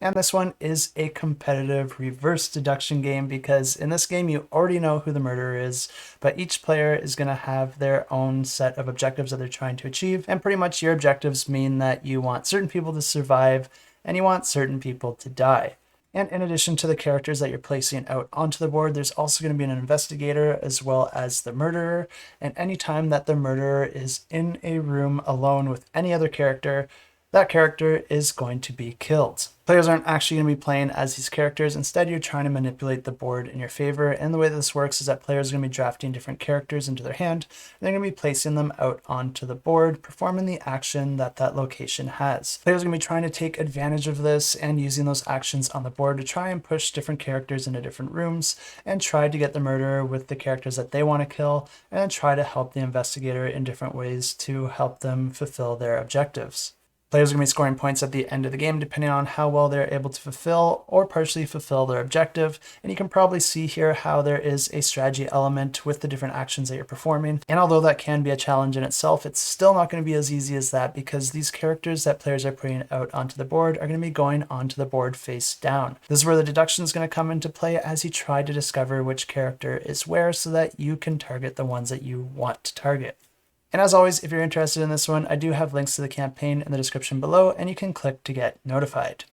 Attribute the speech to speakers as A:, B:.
A: And this one is a competitive reverse deduction game because in this game you already know who the murderer is, but each player is going to have their own set of objectives that they're trying to achieve. And pretty much your objectives mean that you want certain people to survive and you want certain people to die. And in addition to the characters that you're placing out onto the board, there's also going to be an investigator as well as the murderer. And anytime that the murderer is in a room alone with any other character, that character is going to be killed. Players aren't actually going to be playing as these characters. Instead, you're trying to manipulate the board in your favor. And the way that this works is that players are going to be drafting different characters into their hand. And they're going to be placing them out onto the board, performing the action that that location has. Players are going to be trying to take advantage of this and using those actions on the board to try and push different characters into different rooms and try to get the murderer with the characters that they want to kill and then try to help the investigator in different ways to help them fulfill their objectives. Players are going to be scoring points at the end of the game depending on how well they're able to fulfill or partially fulfill their objective. And you can probably see here how there is a strategy element with the different actions that you're performing. And although that can be a challenge in itself, it's still not going to be as easy as that because these characters that players are putting out onto the board are going to be going onto the board face down. This is where the deduction is going to come into play as you try to discover which character is where so that you can target the ones that you want to target. And as always, if you're interested in this one, I do have links to the campaign in the description below, and you can click to get notified.